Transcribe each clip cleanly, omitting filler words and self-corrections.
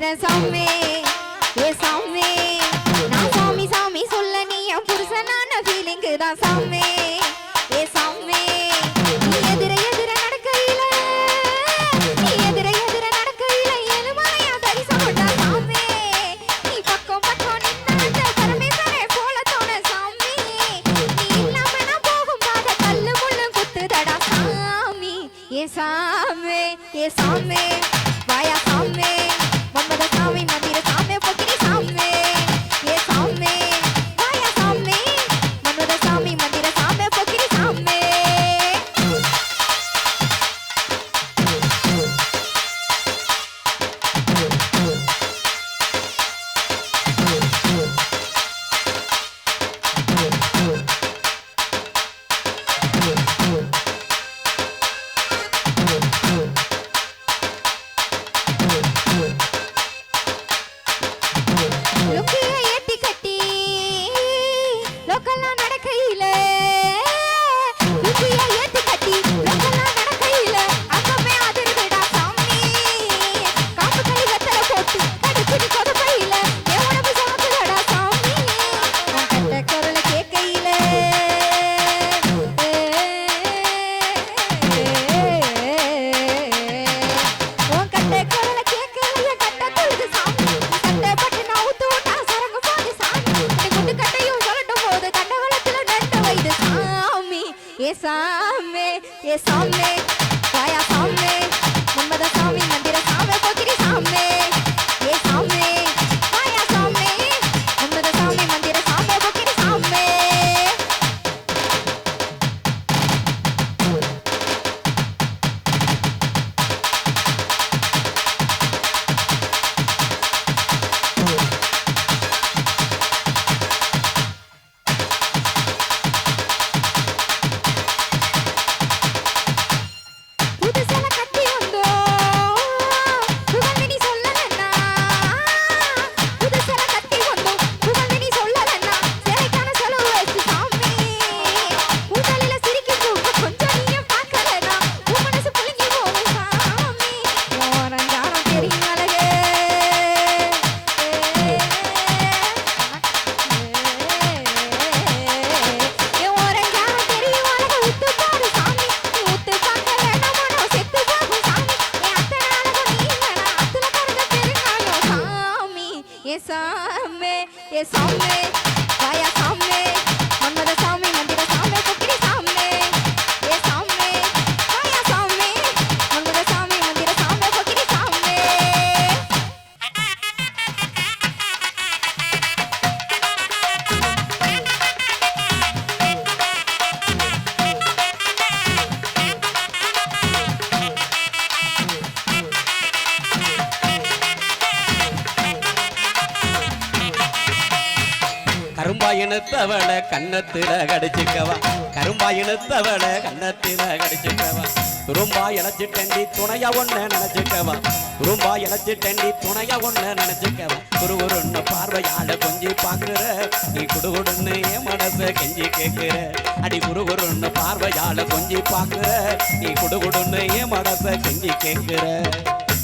கேட்கிறேன் சாமி ஏ சாமி நான் சாமி சாமி சொல்ல நீ என் புருஷனான ஃபீலிங்கு தான் சாமி ஏ சாமி நீ எதிர எதிர நடக்கையில நீ எதிர எதிர நடக்கையில ஏழுமலையா தரிசனம்டா சாமி நீ பக்கம் பக்கம் நின்னாண்ட பரமேஸ்வரே போல தோண சாமி நீ இல்லாம நான் போகும் பாத கல்லு முள்ளு குத்துதடா சாமி ஏ சாமி ஏ சாமி வாயா சாமி மம்மத சாமி மந்திர சாமி பொக்கிரி சாமி ஏ சாமி வாயா சாமி மம்மத சாமி மந்திர சாமி பொக்கிரி சாமி லோக்கிய ஏத்தி கட்டி லோக்கலா நடக்கையில லோக்கிய ஏத்தி கட்டி லோக்கலா நடக்கையில அங்கமே அதிருடா சாமி காப்பு கை வெத்தல போட்டு கடிச்சிட்டு கொதப்பையில எவனவு சமக்குதடா சாமி கட்ட குரல கேக்கையில உன் கட்ட குரல கேக்கையில கட்ட தொழுது சாமி கட்ட பட்டு நான் ஊத்துட்டா சரங்க போது சாமி குண்டு கட்டையும் சொல்லட்டும் போது கண்ட வளத்துல நட்ட வைது சாமி ஏ சாமி ஏ சாமி வாயா சாமி மம்மத சாமி மந்திர சாமி பொக்கிரி சாமி ஏ சாமி வாயா சாமி மம்மத சாமி மந்திர சாமி பொக்கிரி சாமி புதுசல கட்டி வந்தோ புகழ்ந்து நீ சொல்லலன்னா புதுசல கட்டி வந்தோ புகழ்ந்து நீ சொல்லலன்னா சேலைக்கான செலவு வச்சு சாமி உடலில சிரிக்கும் போது கொஞ்சம் நீயும் பார்க்கலனா உன் மனசு புளிங்கி போகும் சாமி ஓரஞ்சாரம் தெரியும் அழகே ஓரஞ்சாரம் தெரியும் அழகு உத்து பாரு சாமி நீ உத்து பார்க்கல நம்ம செத்து போகும் சாமி அத்தனை அழகு நீ வேணா அத்துல கருத பெருங்காயம் சாமி ஏ சாமி ஏ சாமி வாயா சாமி மன்மத சாமி மந்திர சாமி பொக்கிரி சாமி ஏ சாமி வாயா சாமி மன்மத சாமி மந்திர சாமி பொக்கிரி சாமி கரும்பாயினத்தவள கண்ணத்தில கடிச்சுக்கவா கரும்பாயினத்தவள கண்ணத்தில கடிச்சுக்கவா துரும்பா இழைச்சிட்டண்டி துணையா ஒண்ணு நினைச்சுக்கவா துரும்பா இழைச்சிட்டண்டி துணையா ஒண்ணு நினைச்சுக்கவா குருகுருன்னு பார்வையால கொஞ்சி பாக்குற நீ குடுகுடுன்னு என் மனச கெஞ்சி கேட்கிற அடி குருகுருன்னு பார்வையால கொஞ்சி பாக்குற நீ குடுகுடுன்னு என் மனச கெஞ்சி கேட்கிற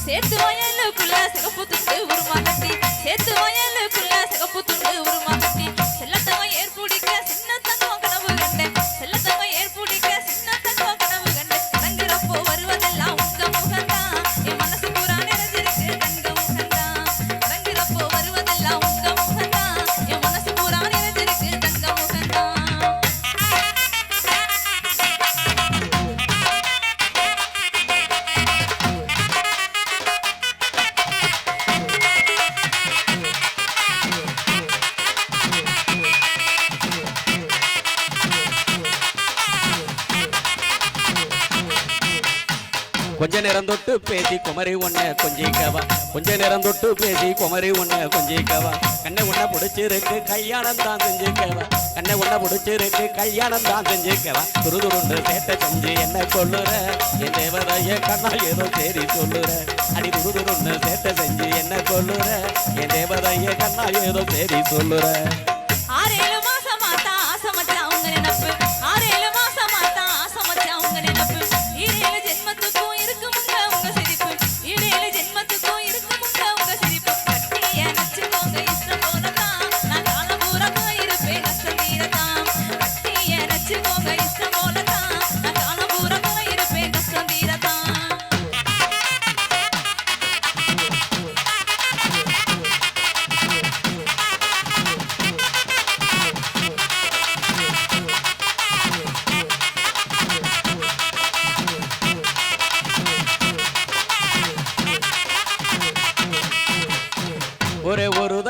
சேத்து வயலுக்குள்ள சிகப்பு துண்டு உருமா கட்டி சேத்து வயலுக்குள்ள சிகப்பு துண்டு உருமா கட்டி செல்லத்தவன் ஏற்புடிக்க சின்ன தங்கம் கனவு கண்டேன் செல்லத்தவன் ஏற்புடிக்க சின்ன தங்கம் கனவு கண்டேன் இறங்குறப்போ வருவதெல்லாம் உங்க முகந்தான் என் மனசு பூரா நிறைஞ்சிருக்கு கண்க முகந்தான் இறங்குறப்போ வருவதெல்லாம் உங்க முகந்தான் என் மனசு பூரா நிறைஞ்சிருக்கு கண்க முகந்தான் கொஞ்ச நேரம் தொட்டு பேசி குமரி ஒண்ண கொஞ்சிக்கவா கொஞ்ச நேரம் தொட்டு பேசி குமரி ஒண்ண கொஞ்சிக்கவா கண்ணை ஒண்ண பிடிச்சிருக்கு கல்யாணம் தான் செஞ்சுக்கவா கண்ணை ஒண்ண பிடிச்சிருக்கு கல்யாணம் தான் செஞ்சுக்கவா துருதுருண்டு சேட்டை செஞ்சு என்ன கொள்ளுற என் தேவதைய கண்ணா ஏதோ சரி சொல்லுற அடி துருதுருண்டு சேட்டை செஞ்சு என்ன கொள்ளுற என் தேவதைய கண்ணா ஏதோ சரி சொல்லுற 6-7 மாசமா தான் ஆசை மச்சான் உங்க நினைப்பு 6-7 மாசமா தான் ஆசை மச்சான் உங்க நினைப்பு 7 ஜென்மத்துக்கும் இருக்குமுங்க உங்க சிரிப்பு 7 ஜென்மத்துக்கும் இருக்குமுங்க உங்க சிரிப்பு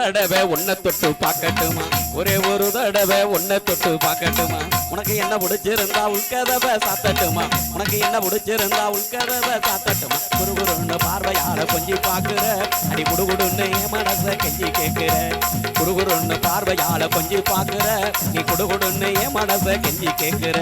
தடவை உன்னை தொட்டு பார்க்கட்டுமா ஒரே ஒரு தடவை உன்னை தொட்டு பார்க்கட்டுமா உனக்கு என்ன பிடிச்சிருந்தா உள்கதவை சாத்தட்டுமா உனக்கு என்ன பிடிச்சிருந்தா உள்கதவை சாத்தட்டுமா குறுகுறுன்னு பார்வையால கொஞ்சி பாக்குற அடி குடுகுடுன்னு என் மனச கெஞ்சி கேட்கிற குறுகுறுன்னு பார்வையால கொஞ்சி பாக்குற நீ குடுகுடுன்னு என் மனச கெஞ்சி கேட்கிற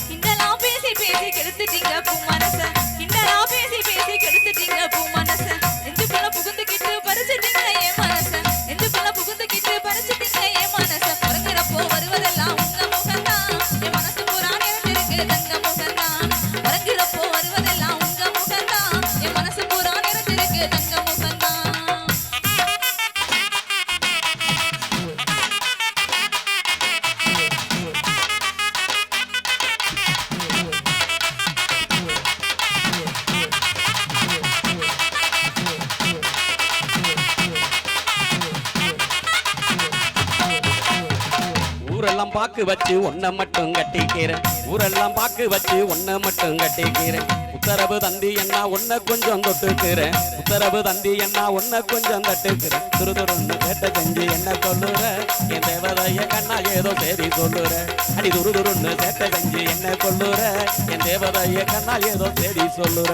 கிண்டலா பேசி பேசி கெடுத்துட்டீங்க பூ மனச கிண்டலா பேசி பேசி கெடுத்துட்டீங்க பூ மனச நெஞ்சுக்குள்ள புகுந்துக்கிட்டு பறிச்சிட்டீங்க என் மனச நெஞ்சுக்குள்ள புகுந்துக்கிட்டு பறிச்சிட்டீங்க என் மனச உறங்குறப்போ வருவதெல்லாம் உங்க முகம்தான் என் மனசு பூரா நிறைஞ்சிருக்கு தங்க முகம்தான் உறங்குறப்போ வருவதெல்லாம் உங்க முகம்தான் என் மனசு பூரா நிறைஞ்சிருக்கு தங்க முகம்தான் ஊரெல்லாம் பாக்கு வச்சு ஒன்ன மட்டும் கட்டிக்கிறேன் ஊரெல்லாம் பாக்கு வச்சு ஒன்ன மட்டும் கட்டிக்கிறேன் உத்தரவு தந்தி என்ன ஒன்ன கொஞ்சம் தொட்டுக்கிறேன் உத்தரவு தந்தி என்ன ஒன்ன கொஞ்சம் தட்டுக்கிறேன் துருதுருன்னு கேட்ட செஞ்சு என்ன சொல்லுற என் தேவதைய கண்ணா ஏதோ சரி சொல்லுற அடி துருதுருன்னு கேட்ட செஞ்சு என்ன சொல்லுற என் தேவதைய கண்ணா ஏதோ சரி சொல்லுற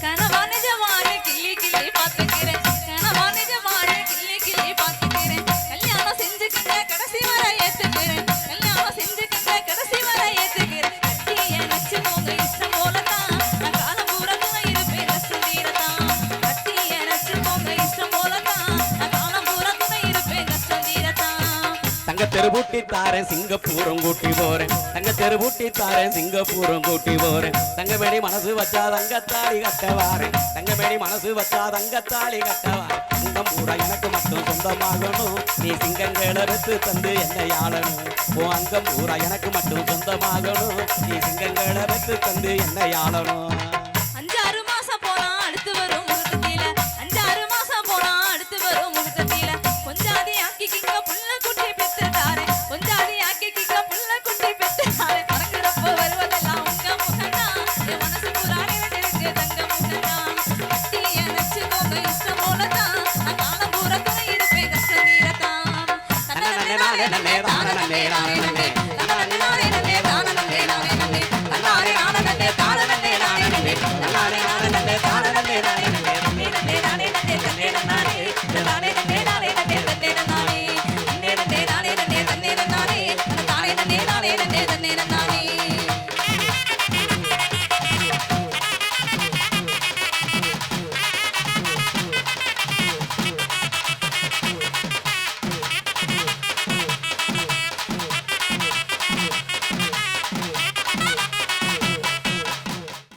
கனவா நிஜமான கிள்ளி கிள்ளி பாத்துக்கிறேன் கனவா நிஜமான கிள்ளி கிள்ளி பாத்துக்கிறேன் கல்யாணம் செஞ்சுக்கிட்ட கடைசி வரை ஏத்துக்கிறேன் கல்யாணம் செஞ்சுக்கிட்ட கடைசி வரை ஏத்துக்கிறேன் கட்டிய நச்சு போங்க இஷ்டம் போலதான் நான் காலம் பூரா துணை இருப்பேன் கஷ்டம் தீரதான் கட்டிய நச்சு போங்க இஷ்டம் போலதான் நான் காலம் பூரா துணை இருப்பேன் கஷ்டம் தீரதான் தங்க தெருபூட்டி தாரேன் சிங்கப்பூரம் கூட்டி போறேன் தங்க தெருபூட்டி தாரேன் சிங்கப்பூரம் கூட்டி போறேன் தங்கமேடி மனசு வச்சா தங்கத்தாளி கட்ட வாரேன் தங்கமேடி மனசு வச்சா தங்கத்தாளி கட்ட வாரேன் தங்கம் பூரா எனக்கு மட்டும் சொந்தமாகணும் நீ சிங்கங்களை எடுத்து தந்து என்னை ஆளணும் உன் அங்கம் பூரா எனக்கு மட்டும் சொந்தமாகணும் நீ சிங்கங்களை எடுத்து தந்து என்னை ஆளணும்